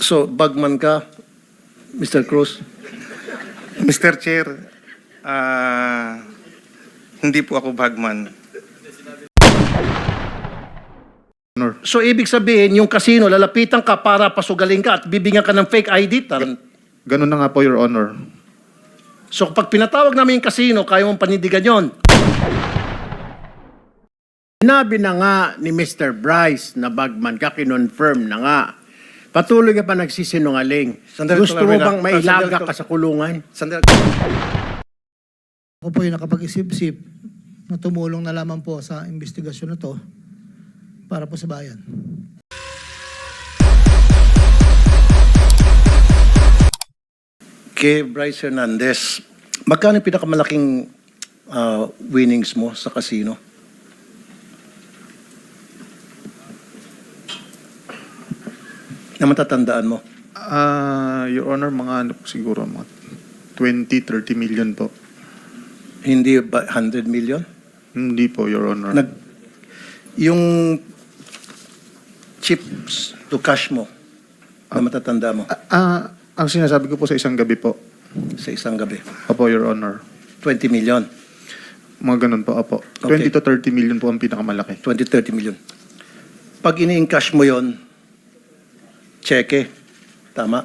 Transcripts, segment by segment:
So, bagman ka, Mr. Cruz? Mr. Chair, hindi po ako bagman. So, ibig sabihin, yung casino, lalapitan ka para pasugalin ka at bibigyan ka ng fake ID. Ganun na nga po, Your Honor. So, pag pinatawag namin yung casino, kaya mong panindigan yon. Sinabi na nga ni Mr. Bryce na bagman ka, kinonfirm na nga. Patuloy ka pa nagsisinungaling. Sandali, Gusto mo Sandali, bang mailaga Sandali, ka sa kulungan? Sandali. Ako po yung nakapag-isip-isip na tumulong na lamang po sa investigasyon na to para po sa bayan. Kay Bryce Hernandez, magkano yung pinakamalaking winnings mo sa casino? Na matatandaan mo? Your Honor, mga ano po siguro, mga 20-30 million po. Hindi ba 100 million? Hindi po, Your Honor. Yung chips to cash mo na matatanda mo Ang sinasabi ko po sa isang gabi po. sa isang gabi, Opo, Your Honor. 20 million, Mga ganun po, opo. Okay. 20 to 30 million po ang pinakamalaki. 20-30 million. Pag ini-encash mo yon, cheque, tama?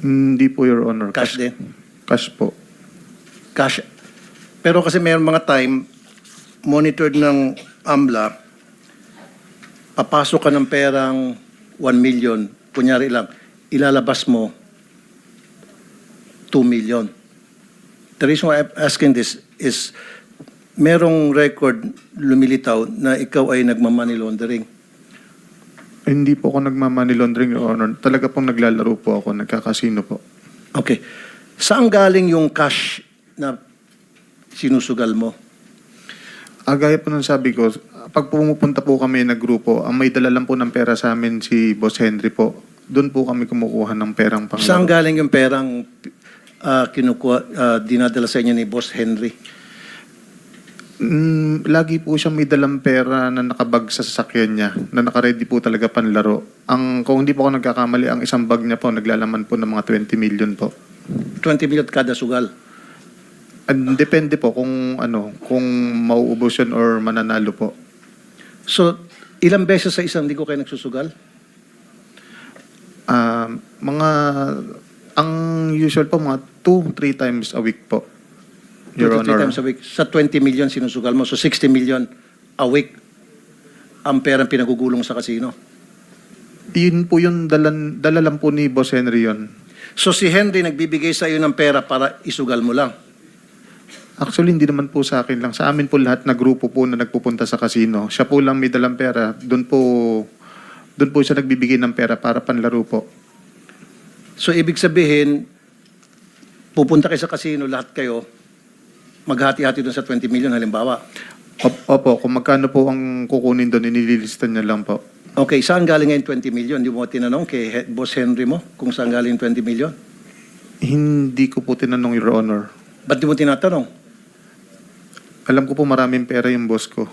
Hindi po, Your Honor. Cash din? Cash po. Cash. Pero kasi mayroon mga time, monitored ng AMLA, papasok ka ng perang 1 million, kunyari lang, ilalabas mo 2 million. The reason why I'm asking this is merong record lumilitaw na ikaw ay nagmamoney laundering. Hindi po ako nagmamoney laundering, Your Honor. Talaga pong naglalaro po ako, nagkakasino po. Okay. Saan galing yung cash na sinusugal mo? Gaya po nung sabi ko, pag pumupunta po kami na grupo, ang may dala lang po ng pera sa amin si Boss Henry po. Doon po kami kumukuha ng perang panglaro. Saan galing yung perang dinadala sa inyo ni Boss Henry? Lagi po siyang may dalang pera na nakabag sa sasakyan niya, na nakaredy po talaga panlaro. Kung hindi po ako nagkakamali, ang isang bag niya po, naglalaman po ng mga 20 million po. 20 million kada sugal. Depende po kung mauubos yun or mananalo po. So, ilang beses sa isang linggo kayo nagsusugal? Ang usual po, mga 2-3 times a week po. 2 Your to 3 Honor. times a week. Sa 20 million sinusugal mo. So, 60 million a week ang perang pinagugulong sa casino. Yun po yung dala lang po ni Boss Henry yun. So, si Henry nagbibigay sa iyo ng pera para isugal mo lang. Actually, hindi naman po sa akin lang. Sa amin po lahat na grupo po na nagpupunta sa casino. Siya po lang may dalang pera. Doon po siya nagbibigay ng pera para panlaro po. So, ibig sabihin, pupunta kayo sa casino, lahat kayo, maghati-hati doon sa 20 million, halimbawa. Opo, kung magkano po ang kukunin doon, inililistan niya lang po. Okay, saan galing ngayon 20 million? Di mo tinanong kay Boss Henry mo kung saan galing 20 million? Hindi ko po tinanong, Your Honor. Ba't di mo tinatanong? Alam ko po maraming pera yung boss ko.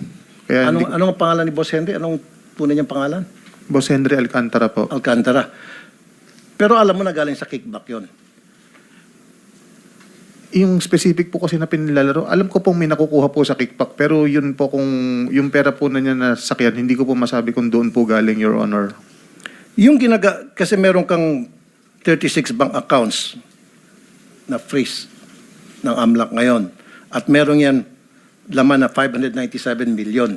Kaya Anong pangalan ni Boss Henry? Anong tunay niyang pangalan? Boss Henry Alcantara po. Alcantara. Pero alam mo na galing sa kickback yon. Yung specific po kasi na pinilalaro, alam ko pong may nakukuha po sa kickback. Pero yun po kung yung pera po na niya na sakyan, hindi ko po masabi kung doon po galing, Your Honor. Yung kasi meron kang 36 bank accounts na freeze ng AMLAC ngayon. At meron yan laman na 597 million.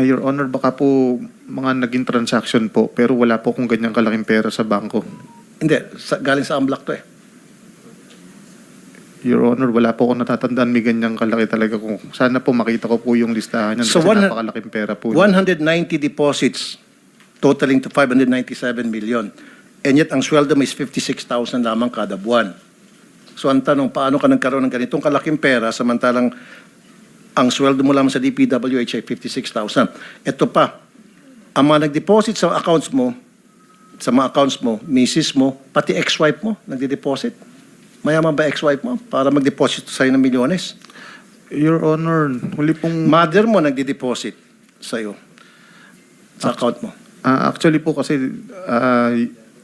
Your Honor, baka po mga naging transaction po, pero wala po kung ganyang kalaking pera sa bangko. Hindi, galing sa AMLAC to eh. Your Honor, wala po akong natatandaan may ganyang kalaki talaga. Sana po makita ko po yung listahan niyan So, kasi napakalaking pera po. 190 deposits totaling to 597 million. And yet, ang sweldo mo is 56,000 lamang kada buwan. So, ang tanong, paano ka nagkaroon ng ganitong kalaking pera samantalang ang sweldo mo lamang sa DPWH ay 56,000. Ito pa, ang mga nag-deposit sa accounts mo, sa mga accounts mo, misis mo, pati ex-wife mo, nagde-deposit. Mayaman ba ex-wife mo para mag-deposit sa'yo ng milyones? Your Honor, huli pong... Mother mo nagde-deposit sa'yo sa account mo. Actually po kasi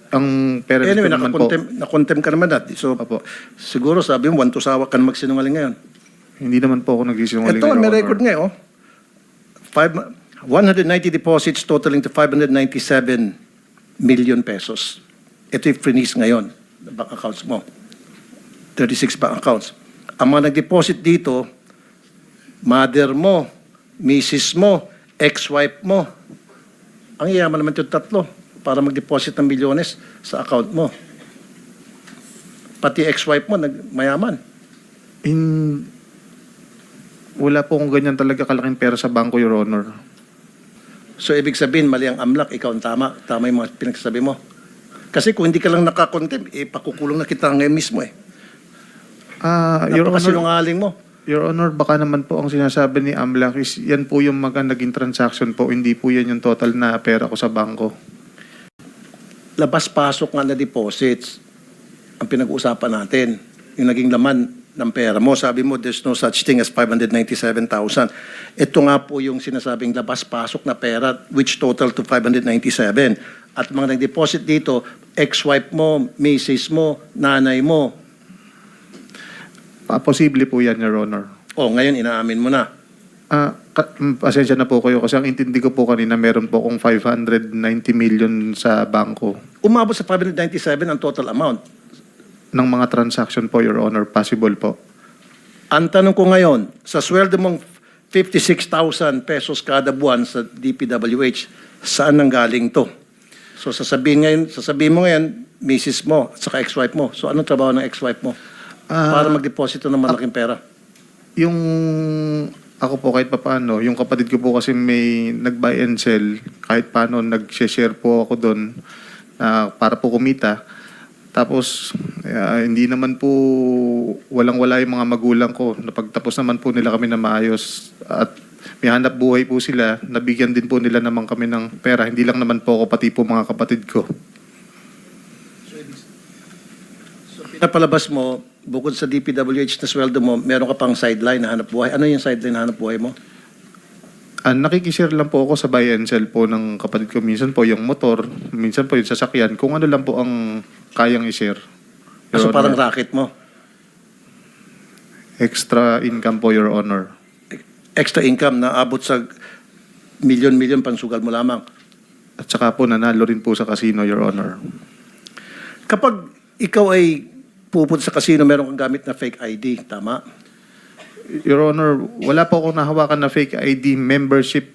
ang parents Anyway, ko naman po, nakontem ka naman dati. So, Opo. siguro sabi mo, wantusawa ka na magsinungaling ngayon. hindi naman po ako nagsisinungaling. Ito, Your may Honor. record nga, oh. 190 deposits totaling to 597 million pesos. Ito yung freeze ngayon, the bank accounts mo. 36 bank accounts. Ang mga nag-deposit dito, mother mo, misis mo, ex-wife mo. Ang yaman naman yung tatlo para mag-deposit ng milyones sa account mo. Pati ex-wife mo, mayaman. Wala po akong ganyan talaga kalaking pera sa bangko, Your Honor. So, ibig sabihin, mali ang AMLAC, ikaw ang tama. Tama yung mga pinagsasabi mo. Kasi kung hindi ka lang nakakontem, pakukulong na kita ngayon mismo eh. Your Honor, Napakasinungaling mo. Your Honor, baka naman po ang sinasabi ni AMLAC is yan po yung mga naging transaction po, hindi po yan yung total na pera ko sa bangko. Labas-pasok nga na deposits ang pinag-uusapan natin. Yung naging laman ng pera mo. Sabi mo, there's no such thing as 597,000. Ito nga po yung sinasabing labas-pasok na pera which total to 597. At mga nag-deposit dito, ex-wife mo, misis mo, nanay mo. Posible po yan, Your Honor. Oh, ngayon inaamin mo na. Pasensya na po kayo kasi ang intindi ko po kanina meron po akong 590 million sa bangko Umabot sa 597 ang total amount. ng mga transaction po, Your Honor. Possible po. Ang tanong ko ngayon, sa sweldo mong 56,000 pesos kada buwan sa DPWH, saan nanggaling to? So sasabihin mo ngayon, misis mo at saka ex-wife mo. So anong trabaho ng ex-wife mo? Para mag-deposito ng malaking pera. Yung ako po kahit papaano, yung kapatid ko po kasi may nag-buy and sell, kahit paano nag-share po ako doon para po kumita. Tapos hindi naman po walang-wala yung mga magulang ko. Napagtapos naman po nila kami na maayos at may hanap buhay po sila. Nabigyan din po nila naman kami ng pera. Hindi lang naman po ako, pati po mga kapatid ko. Pinapalabas mo, bukod sa DPWH na sweldo mo, meron ka pang sideline na hanap buhay. Ano yung sideline na hanap buhay mo? Nakikishare lang po ako sa buy and sell po ng kapatid ko. Minsan po yung motor, minsan po yung sasakyan. Kung ano lang po ang kayang i-share. Your So parang Honor. racket mo. Extra income po, Your Honor. Extra income na abot sa milyon-milyon pansugal mo lamang. At saka po nanalo rin po sa casino, Your Honor. Kapag ikaw ay pupunta sa casino, meron kang gamit na fake ID, tama? Your Honor, wala po akong nahawakan na fake ID. Membership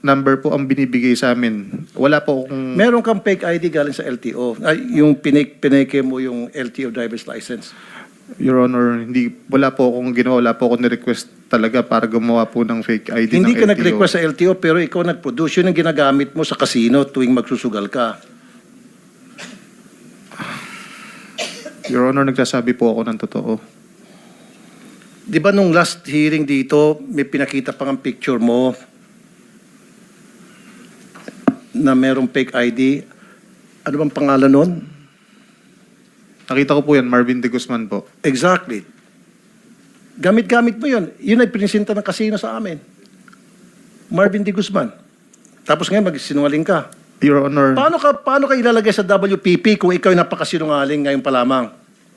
number po ang binibigay sa amin. Wala po akong... Meron kang fake ID galing sa LTO. Ay, yung pineke mo yung LTO driver's license. Your Honor, wala po akong ginawa. Wala po akong ni-request talaga para gumawa po ng fake ID Hindi ng ka LTO. nag-request sa LTO, pero ikaw nag-produce. Yun ang ginagamit mo sa casino tuwing magsusugal ka. Your Honor, nagsasabi po ako ng totoo. Di ba nung last hearing dito, may pinakita pang ang picture mo na merong fake ID? Ano bang pangalan nun? Nakita ko po yan, Marvin De Guzman po. Exactly. Gamit-gamit mo yun. Yun ay pinisinta ng casino sa amin. Marvin De Guzman. Tapos ngayon magsinungaling ka. Your Honor, Paano ka ilalagay sa WPP kung ikaw ay napakasinungaling ngayon pa lamang?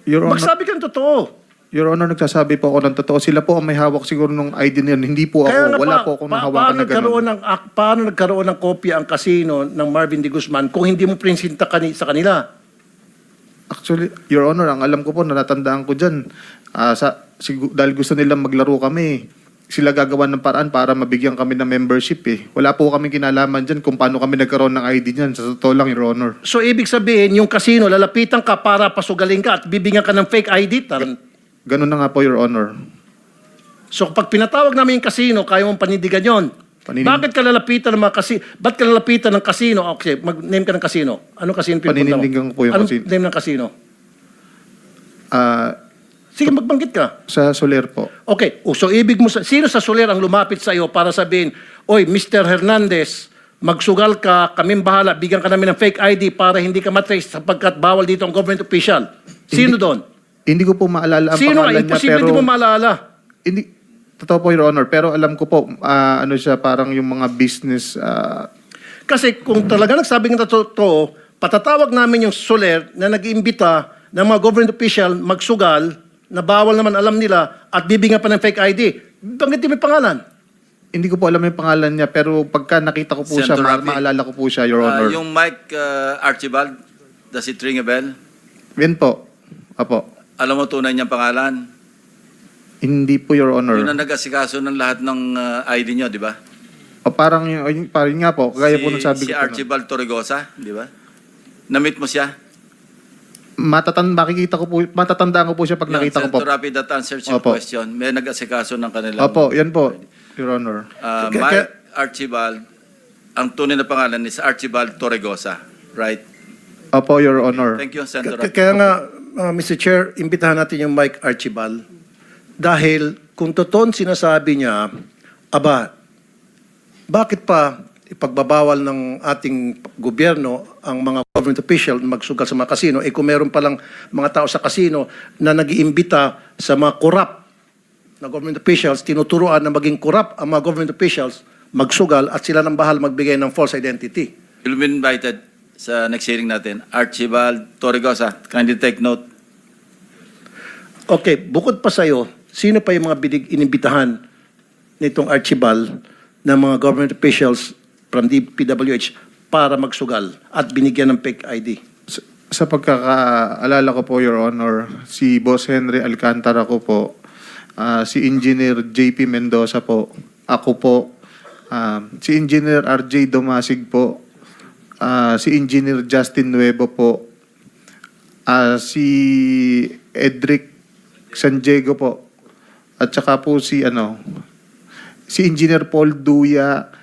Your Honor, Magsabi ka ng totoo. Your Honor, nagsasabi po ako ng totoo. Sila po ang may hawak siguro ng ID na yun. Hindi po ako. Wala po akong nahawakan na gano'n. Paano nagkaroon ng kopya ang casino ng Marvin De Guzman kung hindi mo prinsinta sa kanila? Actually, Your Honor, ang alam ko po, natatandaan ko dyan. Dahil gusto nilang maglaro kami, sila gagawa ng paraan para mabigyan kami ng membership eh. Wala po kami kinalaman dyan kung paano kami nagkaroon ng ID dyan. Sa totoo lang, Your Honor. So, ibig sabihin, yung casino, lalapitan ka para pasugaling ka at bibigyan ka ng fake ID. Ganun na nga po, Your Honor. So, pag pinatawag namin yung casino, kaya mong panindigan yon. Bakit ka lalapitan ng mga casino? Ba't ka lalapitan ng casino? Okay, mag-name ka ng casino. Anong casino pinupunta mo? Paninindigan ko po yung Anong casino. name ng casino? Ah, Sige, magbanggit ka. sa Soler po. Okay, so ibig mo, sino sa Soler ang lumapit sa iyo para sabihin, Oy, Mr. Hernandez, magsugal ka, kaming bahala, bigyan ka namin ng fake ID para hindi ka matrace sapagkat bawal dito ang government official. Sino doon? Hindi ko po maalala ang Sino? pangalan niya, Imposible pero... di mo maalala. Hindi, totoo po, Your Honor. Pero alam ko po, ano siya, parang yung mga business... Kasi kung talaga nagsabing na totoo, patatawag namin yung Soler na nag-iimbita ng mga government official magsugal na bawal naman alam nila at bibigyan pa ng fake ID. Banggitin mo yung pangalan. Hindi ko po alam yung pangalan niya, pero pagka nakita ko po siya, Senator Rafi, maalala ko po siya, Your Honor. Yung Mike Archibald, does it ring a bell? Yan po. Apo. Alam mo tunay niyang pangalan? Hindi po, Your Honor. Yun ang nag-asikaso ng lahat ng ID niyo, di ba? O parang nga po, kagaya po nung sabi Si ko po. Archibald Torregosa, di ba? Na-meet mo siya? Matatandaan ko po siya pag nakita ko po. Senator Rapi, that answers your Opo. question. May nag-asikaso ng kanilang... Opo, yan po, Your Honor. Mike Archibald, ang tunay na pangalan is Archibald Torregosa, right? Opo, Your Honor. Thank you, Senator Rapi. Kaya nga, Mr. Chair, imbitahan natin yung Mike Archibald dahil kung totoong sinasabi niya, aba, bakit pa ipagbabawal ng ating gobyerno ang mga government official na magsugal sa mga kasino, kung meron palang mga tao sa kasino na nag-iimbita sa mga corrupt na government officials, tinuturuan na maging corrupt ang mga government officials, magsugal at sila nang bahal magbigay ng false identity. You'll be invited sa next hearing natin. Archibald Torregosa, kindly take note. Okay, bukod pa sa'yo, sino pa yung mga inimbitahan nitong Archibald ng mga government officials from the PWH para magsugal at binigyan ng fake ID? Sa pagkakaalala ko po, Your Honor, si Boss Henry Alcantara ko po, si Engineer JP Mendoza po, ako po, si Engineer RJ Domasig po, si Engineer Justin Nuevo po, si Edric San Diego po, at saka po si Engineer Paul Duya,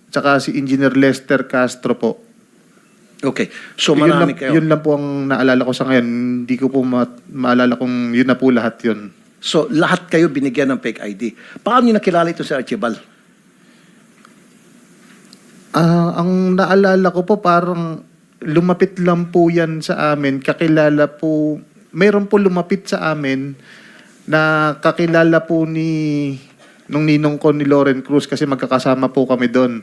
tsaka si Engineer Lester Castro po. Okay, so marami kayo. Yun lang po ang naalala ko sa ngayon. Hindi ko po maalala kung yun na po lahat yun. So lahat kayo binigyan ng fake ID. Paano niyo nakilala ito si Archibald? Ang naalala ko po parang lumapit lang po yan sa amin. Kakilala po, mayroon po lumapit sa amin na kakilala po nung ninong ko ni Loren Cruz kasi magkakasama po kami doon.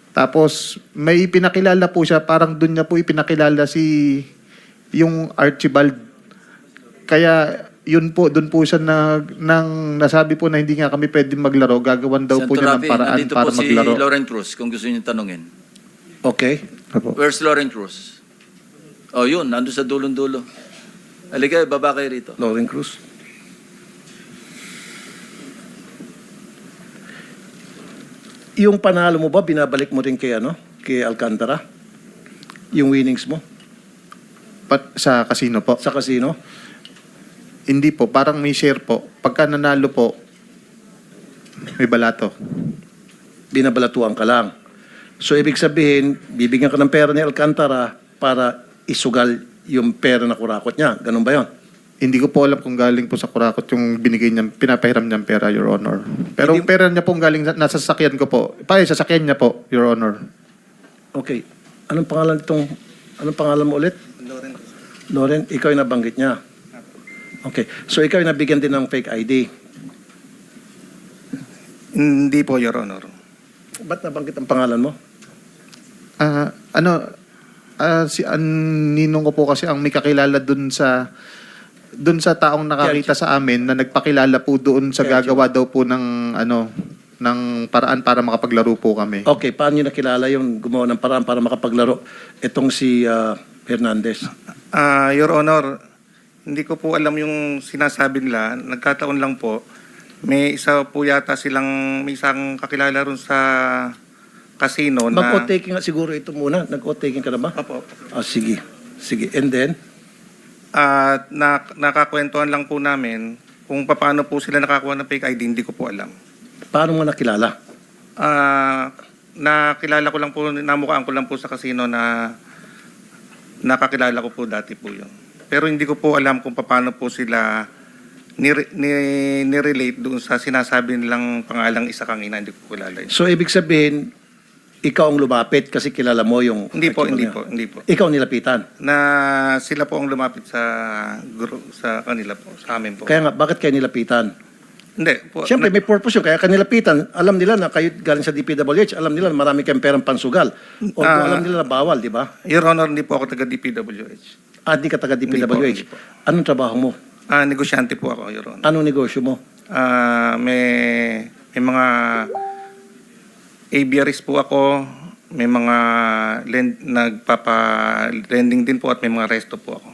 Tapos may pinakilala po siya, parang doon niya po ipinakilala yung Archibald. Kaya yun po, doon po siya nang nasabi po na hindi nga kami pwedeng maglaro. Gagawan daw po niya ng paraan nandito para po si maglaro. Loren Cruz, kung gusto niyo tanungin. Okay. Opo. Where's Loren Cruz? Oh, yun, nandun sa dulong-dulo. Halika, baba kayo rito. Loren Cruz. Yung panalo mo ba, binabalik mo rin kay Alcantara? Yung winnings mo Sa casino po. sa casino? Hindi po, parang may share po. Pagka nanalo po, may balato. Binabalatuan ka lang. So, ibig sabihin, bibigyan ka ng pera ni Alcantara para isugal yung pera na kurakot niya. Ganun ba yun? Hindi ko po alam kung galing po sa kurakot yung binigay niya, pinapahiram niyang pera, Your Honor. Pero Hindi- pera niya pong galing nasa sasakyan ko po. Sasakyan niya po, Your Honor. Okay. Anong pangalan mo ulit? Loren, ikaw yung nabanggit niya. Okay. So, ikaw yung nabigyan din ng fake ID. Hindi po, Your Honor. Ba't nabanggit ang pangalan mo? Si ninong ko po kasi ang may kakilala dun sa taong nakakita sa amin na nagpakilala po doon sa gagawa daw po ng paraan para makapaglaro po kami. Okay, paano nyo nakilala yung gumawa ng paraan para makapaglaro? Itong si Hernandez. Your Honor, hindi ko po alam yung sinasabi nila. Nagkataon lang po. May isa po yata may isang kakilala ron sa casino na... Mag-o-taking nga siguro ito muna. Nag-o-taking ka na ba? Opo. Sige. Sige. And then? Nakakwentuhan lang po namin kung paano po sila nakakuha ng fake ID, hindi ko po alam. Paano mo nakilala? Nakilala ko lang po, namukhaan ko lang po sa casino na nakakilala ko po dati po yun. Pero hindi ko po alam kung paano po sila nirelate doon sa sinasabi nilang pangalang isa kang ina, hindi ko kilala yun. So, ibig sabihin, ikaw ang lumapit kasi kilala mo yung... Hindi po. Ikaw nilapitan. Na sila po ang lumapit sa kanila po, sa amin po. Kaya nga, bakit kayo nilapitan? Hindi po. Siyempre, may purpose yun. Kaya kanilapitan, alam nila na kayo galing sa DPWH, alam nila na marami kayong perang pansugal. O alam nila na bawal, di ba? Your Honor, hindi po ako taga DPWH. Di ka taga Hindi DPWH. po. Anong trabaho mo? Negosyante po ako, Your Honor. Anong negosyo mo? May mga aviaries po ako, may mga nagpapa-lending din po at may mga resto po ako.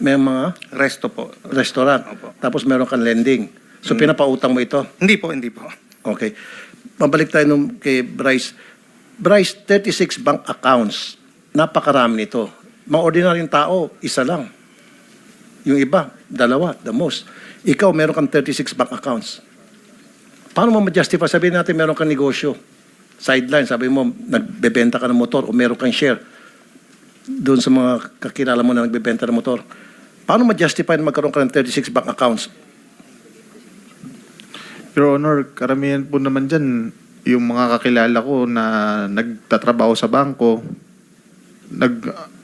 May mga Resto po. restaurant. Opo. Tapos meron kang lending. So pinapautang mo ito? Hindi po, hindi po. Okay. Pabalik tayo kay Bryce. Bryce, 36 bank accounts. Napakarami nito. Mga ordinaryong tao, isa lang. Yung iba, dalawa, the most. Ikaw, meron kang 36 bank accounts. Paano mo ma-justify? Sabihin natin meron kang negosyo. Sideline, sabi mo, nagbebenta ka ng motor o meron kang share doon sa mga kakilala mo na nagbebenta ng motor. Paano ma-justify na magkaroon ka ng 36 bank accounts? Your Honor, karamihan po naman dyan, yung mga kakilala ko na nagtatrabaho sa bangko,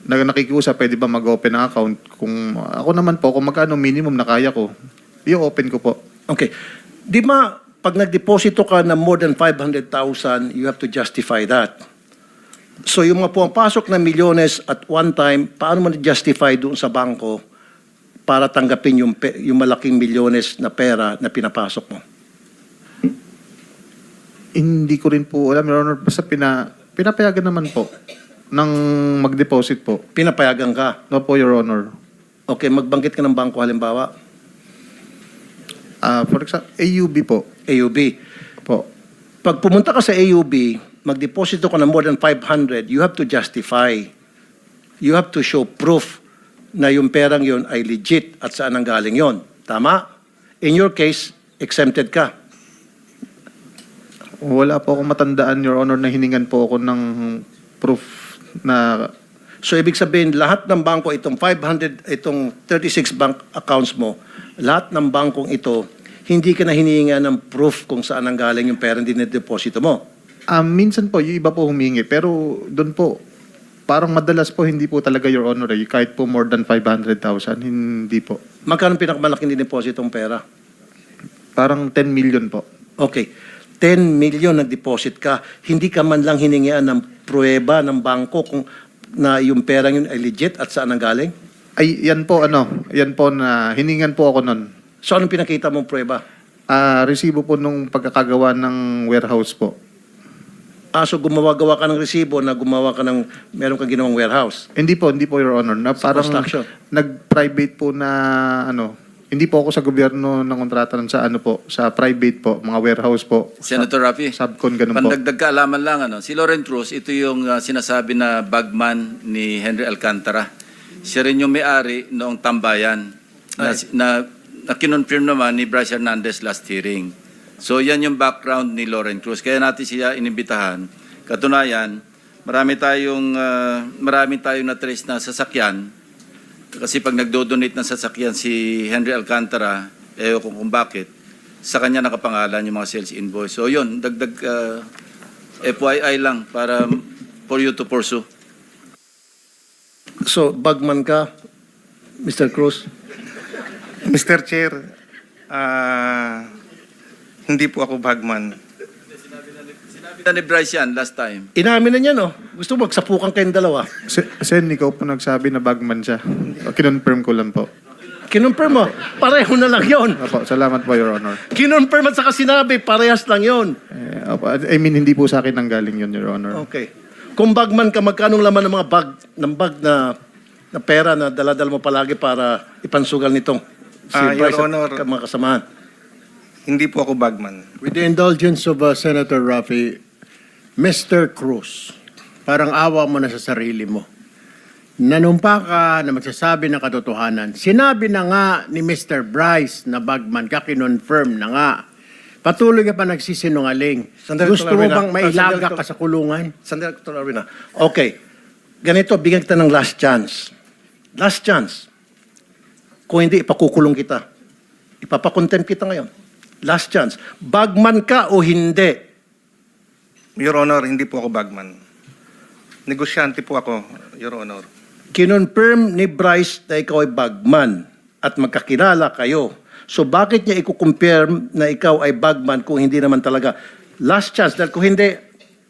nakikiusap, pwede ba mag-open ng account? Kung ako naman po, kung magkano minimum na kaya ko, i-open ko po. Okay. Di ba, pag nagdeposito ka ng more than 500,000, you have to justify that. So yung mga pumapasok na milyones at one time, paano mo na-justify doon sa bangko para tanggapin yung malaking milyones na pera na pinapasok mo? Hindi ko rin po alam, Your Honor, basta pinapayagan naman po ng mag-deposit po. Pinapayagan ka. No po, Your Honor. Okay, magbanggit ka ng bangko halimbawa, For example, AUB po. AUB. Po. Pag pumunta ka sa AUB, magdeposito ka ng more than 500, you have to justify. You have to show proof na yung perang yon ay legit at saan ang galing yon. Tama? In your case, exempted ka. Wala po akong matandaan, Your Honor, na hiningan po ako ng proof na... So ibig sabihin, lahat ng bangko, itong 36 bank accounts mo, lahat ng bangkong ito, hindi ka na hinihinga ng proof kung saan ang galing yung pera din na deposito mo. Minsan po, yung iba po humingi. Pero doon po, parang madalas po, hindi po talaga, Your Honor. Kahit po more than 500,000, hindi po. Magkano pinakamalaking dinepositong pera? Parang 10 million po. Okay. 10 million nag-deposit ka, hindi ka man lang hiningian ng pruweba ng bangko kung na yung perang yun ay legit at saan ang galing? Ay, yan po na hiningan po ako nun. So anong pinakita mong pruweba? Resibo po nung pagkakagawa ng warehouse po. So gumawa-gawa ka ng resibo na gumawa ka ng, meron kang ginawang warehouse. Hindi po, Your Honor. Na Sa parang construction. nag-private po na hindi po ako sa gobyerno ng kontrata nun sa sa private po, mga warehouse po. Senator Rafi, Subcon, ganun po. pandagdag kaalaman lang, si Lauren Cruz, ito yung sinasabi na bagman ni Henry Alcantara. Siya rin yung may-ari noong tambayan na kinonfirm naman ni Bryce Hernandez last hearing. So yan yung background ni Lauren Cruz. Kaya natin siya inimbitahan. Katunayan, marami tayong na-trace na sasakyan. Kasi pag nagdo-donate ng sasakyan si Henry Alcantara, kung bakit, sa kanya nakapangalan yung mga sales invoice. So yun, dagdag FYI lang para for you to pursue. So bagman ka, Mr. Cruz? Mr. Chair, hindi po ako bagman. Sinabi na ni Bryce yan last time. Inamin na niya, no? Gusto mo magsapukan kayong dalawa. Sen, ikaw po nagsabi na bagman siya. Kinonfirm ko lang po. Kinonfirm mo, pareho na lang yon. Opo, salamat po, Your Honor. Kinonfirm at saka sinabi, parehas lang yon. I mean, hindi po sa akin nanggaling yun, Your Honor. Okay. Kung bagman ka, magkanong laman ng mga bag na pera na daladala mo palagi para ipansugal nitong si Your Bryce Honor. at mga kasamahan? Hindi po ako bagman. With the indulgence of Senator Rafi, Mr. Cruz, parang awa mo na sa sarili mo. Nanumpa ka na magsasabi ng katotohanan. Sinabi na nga ni Mr. Bryce na bagman ka, kinonfirm na nga. Patuloy ka pa nagsisinungaling. Sandali, Gusto Dr. mo Arvina. bang mailaga Sandali, ka sa kulungan? Sandali, Dr. Arvina. Okay. Ganito, bigyan kita ng last chance. Last chance. Kung hindi, ipakukulong kita. Ipapakontempt kita ngayon. Last chance. Bagman ka o hindi? Your Honor, hindi po ako bagman. Negosyante po ako, Your Honor. Kinonfirm ni Bryce na ikaw ay bagman at magkakilala kayo So bakit niya i-compare na ikaw ay bagman kung hindi naman talaga? Last chance, dahil kung hindi,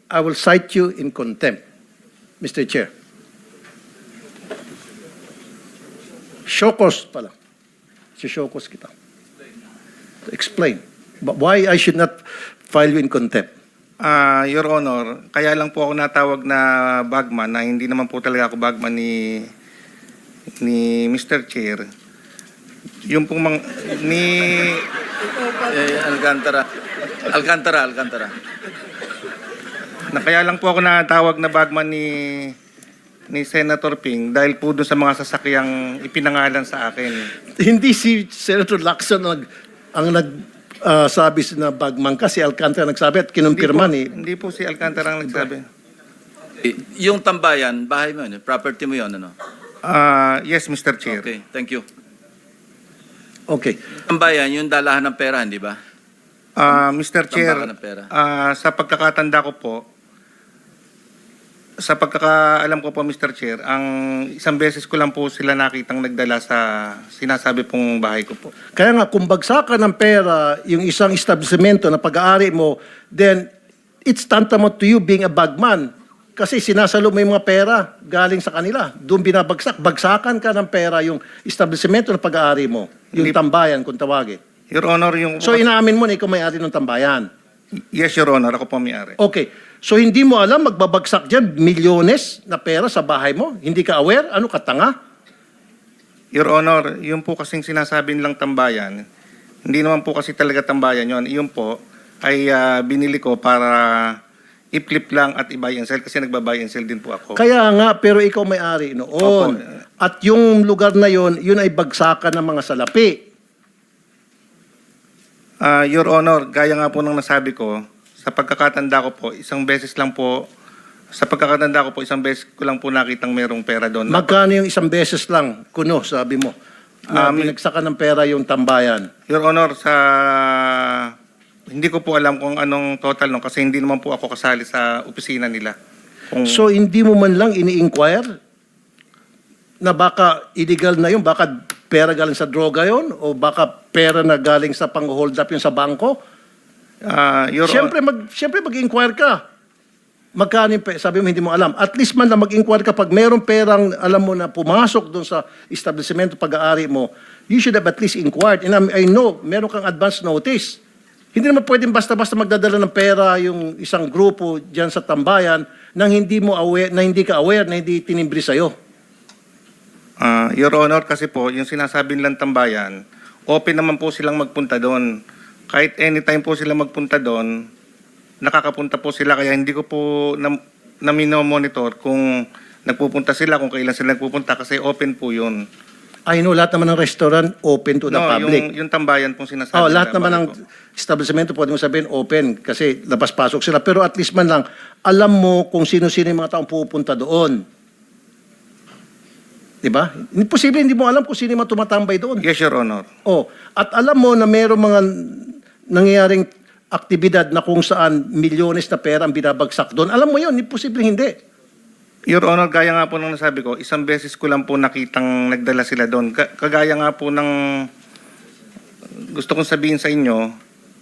I will cite you in contempt, Mr. Chair. Showcause pala. Si-showcause kita. Explain. Why I should not file you in contempt? Your Honor, kaya lang po ako natawag na bagman na hindi naman po talaga ako bagman ni Mr. Chair. Yung pong Alcantara. na kaya lang po ako natawag na bagman ni Senator Ping dahil po doon sa mga sasakyang ipinangalan sa akin. Hindi si Senator Lacson ang nagsabi na bagman ka, si Alcantara nagsabi at kinumpirma ni... Hindi po si Alcantara ang nagsabi. Yung tambayan, bahay mo yun, property mo yun, ano? Yes, Mr. Chair. Okay, thank you. Okay. Tambayan, yung dalahan ng pera, hindi ba? Mr. Chair, Tambakan ng pera. sa pagkakatanda ko po, sa pagkakaalam ko po, Mr. Chair, ang isang beses ko lang po sila nakitang nagdala sa sinasabi pong bahay ko po. Kaya nga, kung bagsakan ng pera yung isang establishmento na pag-aari mo, then it's tantamount to you being a bagman. Kasi sinasalo mo yung mga pera galing sa kanila. Doon binabagsak. Bagsakan ka ng pera yung establishmento na pag-aari mo. Yung Hindi- tambayan, kung tawagin. Your Honor, yung... So inaamin mo na ikaw may-ari ng tambayan. Yes, Your Honor, ako po may-ari. Okay. So hindi mo alam, magbabagsak dyan, milyones na pera sa bahay mo? Hindi ka aware? Ano ka, tanga? Your Honor, yung po kasing sinasabi nilang tambayan, hindi naman po kasi talaga tambayan yon. Yun po ay binili ko para i-flip lang at i-buy and sell kasi nagba-buy and sell din po ako. Kaya nga, pero ikaw may-ari noon. Opo. At yung lugar na yon, yun ay bagsakan ng mga salapi. Your Honor, gaya nga po ng nasabi ko, sa pagkakatanda ko po, isang beses ko lang po nakitang merong pera doon. Magkano yung isang beses lang, kuno, sabi mo, na binagsakan ng pera yung tambayan? Your Honor, hindi ko po alam kung anong total no kasi hindi naman po ako kasali sa opisina nila. So hindi mo man lang ini-inquire na baka illegal na yun, baka pera galing sa droga yun, o baka pera na galing sa pang-hold up yun sa bangko? Your Siyempre mag-inquire ka. Magkano yung pera? Sabi mo hindi mo alam. At least man lang mag-inquire ka pag mayroong perang alam mo na pumasok doon sa establishment pag-aari mo, you should have at least inquired. And I know, meron kang advance notice. Hindi naman pwedeng basta-basta magdadala ng pera yung isang grupo dyan sa tambayan nang hindi mo aware, na hindi ka aware, na hindi tinimbri sa'yo. Your Honor, kasi po, yung sinasabi nilang tambayan, open naman po silang magpunta doon. Kahit anytime po sila magpunta doon, nakakapunta po sila. Kaya hindi ko po na minomonitor kung nagpupunta sila, kung kailan sila nagpupunta, kasi open po yun. I know, lahat naman ng restaurant open to the public. Yung tambayan pong sinasabi Oh, nila, lahat naman ng bago po. establishmento pwede mo sabihin open kasi labas-pasok sila. Pero at least man lang, alam mo kung sino-sino yung mga taong pupunta doon. Diba? Imposible hindi mo alam kung sino yung mga tumatambay doon. Yes, Your Honor. Oh, at alam mo na mayroong mga nangyayaring aktibidad na kung saan milyones na pera ang binabagsak doon. Alam mo yun, imposible hindi. Your Honor, gaya nga po nung nasabi ko, isang beses ko lang po nakitang nagdala sila doon. Kagaya nga po ng gusto kong sabihin sa inyo,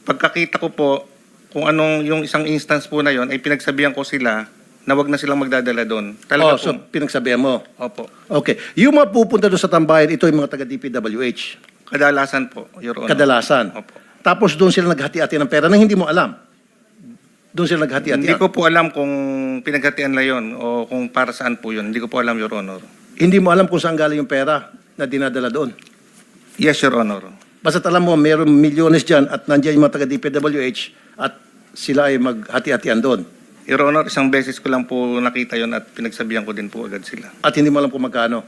pagkakita ko po kung anong yung isang instance po na yon ay pinagsabihan ko sila na wag na silang magdadala doon. Talaga So po. pinagsabihan mo. Opo. Okay. Yung mga pupunta doon sa tambayan, ito yung mga taga-DPWH. Kadalasan po, Your Honor. Kadalasan. Opo. Tapos doon sila naghati-hati ng pera na hindi mo alam. Doon sila naghati-hati. Hindi ko po alam kung pinaghatian na yon o kung para saan po yun. Hindi ko po alam, Your Honor. Hindi mo alam kung saan galing yung pera na dinadala doon. Yes, Your Honor. Basta't alam mo, mayroong milyones dyan at nandiyan yung mga taga-DPWH at sila ay maghati-hatian doon. Your Honor, isang beses ko lang po nakita yon at pinagsabihan ko din po agad sila. At hindi mo alam kung magkano.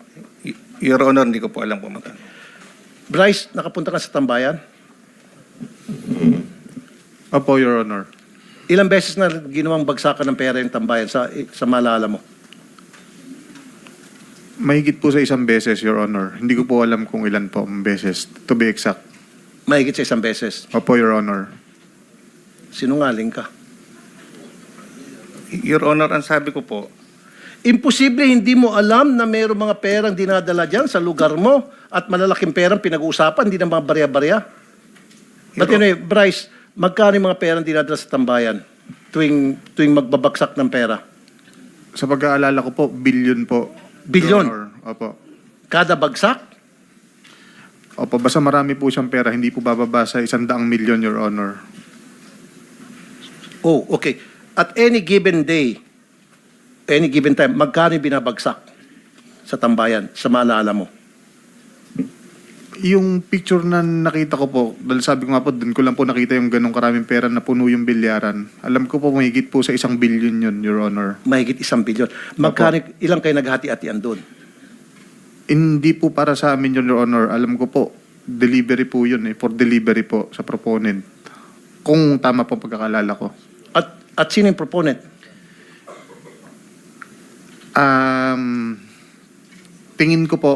Your Honor, hindi ko po alam kung magkano. Bryce, nakapunta ka sa tambayan? Opo, Your Honor. Ilang beses na ginawang bagsakan ng pera yung tambayan sa maalala mo? Mahigit po sa isang beses, Your Honor. Hindi ko po alam kung ilan po ang beses, to be exact. Mahigit sa isang beses. Opo, Your Honor. Sinungaling ka. Your Honor, ang sabi ko po, Imposible hindi mo alam na mayroong mga perang dinadala dyan sa lugar mo at malalaking perang pinag-uusapan, hindi na mga barya-barya. But anyway, Bryce, magkano yung mga perang dinadala sa tambayan tuwing magbabagsak ng pera? Sa pag-aalala ko po, billion po. Billion? Your Honor. Opo. Kada bagsak? Opo, basta marami po siyang pera, hindi po bababa sa 100 milyon, Your Honor. Oh, okay. At any given day, any given time, magkano yung binabagsak sa tambayan, sa maalala mo? Yung picture na nakita ko po, dahil sabi ko nga po, doon ko lang po nakita yung ganong karaming pera na puno yung bilyaran. Alam ko po, mahigit po sa 1 billion yun, Your Honor. Mahigit 1 bilyon. Magkano, ilang kayo naghati-hatian doon? Hindi po para sa amin yun, Your Honor. Alam ko po, delivery po yun eh, for delivery po sa proponent. Kung tama po pagkakalala ko. At sino yung proponent? Tingin ko po,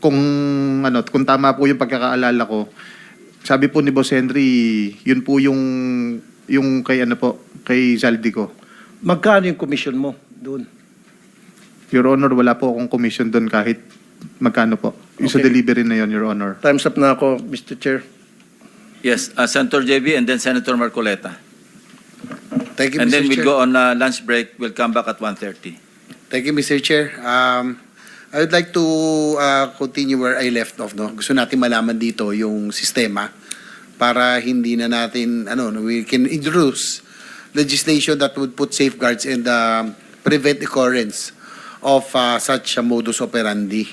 kung tama po yung pagkakaalala ko, sabi po ni Boss Henry, yun po yung kay Zaldico. Magkano yung commission mo doon? Your Honor, wala po akong commission doon kahit magkano po. Yung sa Okay. delivery na yun, Your Honor. Time's up na ako, Mr. Chair. Yes, Senator JB and then Senator Marcoleta. Thank you, And Mr. then we'll Chair. go on lunch break. We'll come back at 1:30. Thank you, Mr. Chair. I would like to continue where I left off. No? Gusto natin malaman dito yung sistema para hindi na natin, we can introduce legislation that would put safeguards and prevent occurrence of such a modus operandi.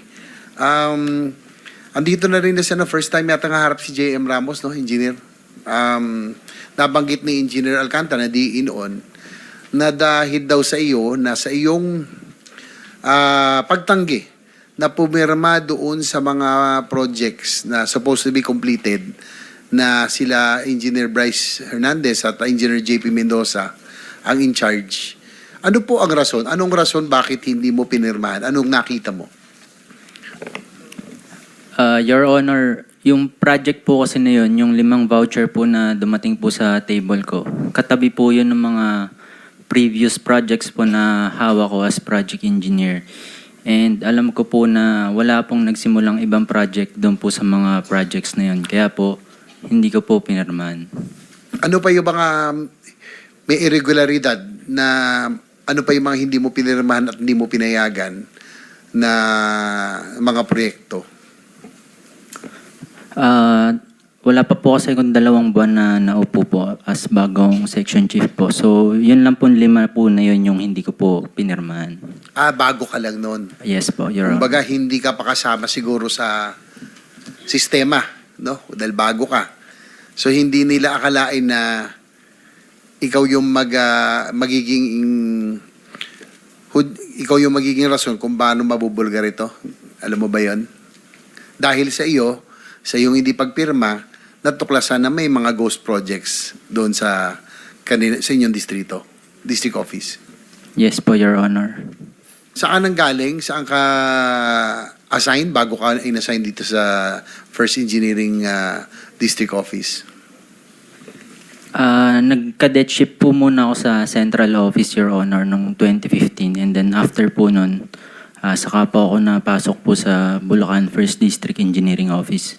Andito na rin na siya na first time yata nga harap si J.M. Ramos, no, engineer. Nabanggit ni Engineer Alcantara na di on na dahil daw sa iyo na sa iyong pagtanggi na pumirma doon sa mga projects na supposed to be completed na sila Engineer Bryce Hernandez at Engineer JP Mendoza ang in charge. Ano po ang rason? Anong rason bakit hindi mo pinirmahan? Anong nakita mo? Your Honor, yung project po kasi na yun, yung 5 voucher po na dumating po sa table ko, katabi po yun ng mga previous projects po na hawak ko as project engineer. And alam ko po na wala pong nagsimulang ibang project doon po sa mga projects na yun. Kaya po, hindi ko po pinirmahan. Ano pa yung mga may irregularidad na ano pa yung mga hindi mo pinirmahan at hindi mo pinayagan na mga proyekto? Wala pa po kasi kung 2 buwan na naupo po as bagong section chief po. So, yun lang po 5 po na yun yung hindi ko po pinirmahan. Bago ka lang noon. Yes po, Your Honor. Kumbaga, hindi ka pa kasama siguro sa sistema, no? Dahil bago ka. So, hindi nila akalain na ikaw yung ikaw yung magiging rason kung paano mabubulgar ito. Alam mo ba yon? Dahil sa iyo, sa iyong hindi pagpirma, natuklasan na may mga ghost projects doon sa inyong distrito, district office. Yes po, Your Honor. Saan ang galing? Saan ka assign bago ka in-assign dito sa First Engineering District Office? Nag-cadet ship po muna ako sa Central Office, Your Honor, noong 2015. And then after po nun, saka po ako napasok po sa Bulacan First District Engineering Office.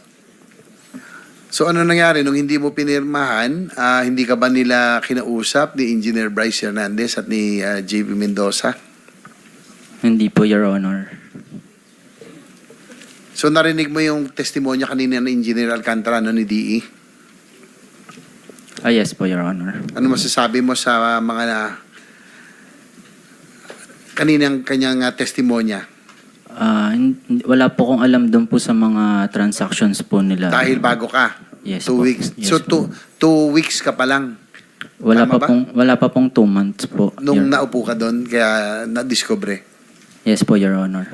So ano nangyari nung hindi mo pinirmahan? Hindi ka ba nila kinausap ni Engineer Bryce Hernandez at ni JP Mendoza? Hindi po, Your Honor. So narinig mo yung testimonya kanina ng Engineer Alcantara ni DE? Yes po, Your Honor. Ano masasabi mo sa mga kaninang kanyang testimonya? Wala po kong alam doon po sa mga transactions po nila. Dahil bago ka? Yes 2 po. weeks. Yes So po. 2 weeks ka pa lang Wala Tama pa ba? wala pa pong 2 months po. nung Your- naupo ka doon kaya na-discover. Yes po, Your Honor.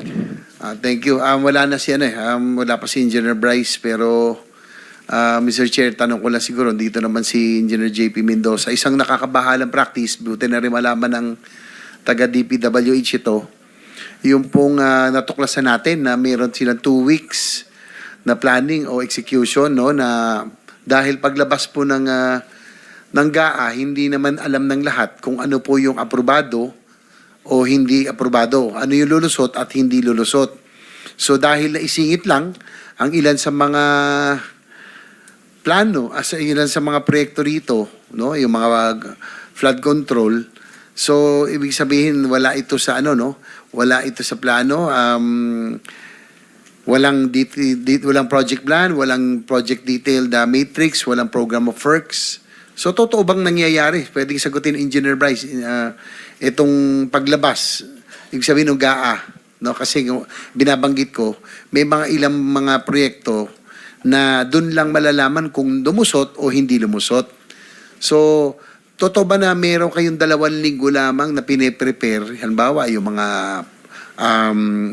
Thank you. Wala na si wala pa si Engineer Bryce pero Mr. Chair, tanong ko lang siguro dito naman si Engineer JP Mendoza. Isang nakakabahalang practice, buti na rin malaman ng taga DPWH ito. Yung pong natuklasan natin na meron silang 2 weeks na planning o execution, no, na dahil paglabas po ng GAA, hindi naman alam ng lahat kung ano po yung aprobado o hindi aprobado. Ano yung lulusot at hindi lulusot. So dahil naisingit lang ang ilan sa mga plano, ilan sa mga proyekto rito, no, yung mga flood control. So ibig sabihin wala ito sa wala ito sa plano. Walang walang project plan, walang project detailed matrix, walang program of works. So totoo bang nangyayari? Pwedeng sagutin Engineer Bryce itong paglabas. Ibig sabihin ng GAA, no? Kasi binabanggit ko, may mga ilang mga proyekto na doon lang malalaman kung lumusot o hindi lumusot. So, totoo ba na meron kayong 2 linggo lamang na pine-prepare? Halimbawa, yung mga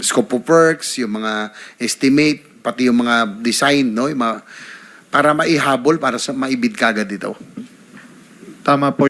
scope of works, yung mga estimate, pati yung mga design, no? Yung mga, para maihabol, para sa maibid kagad dito. Tama po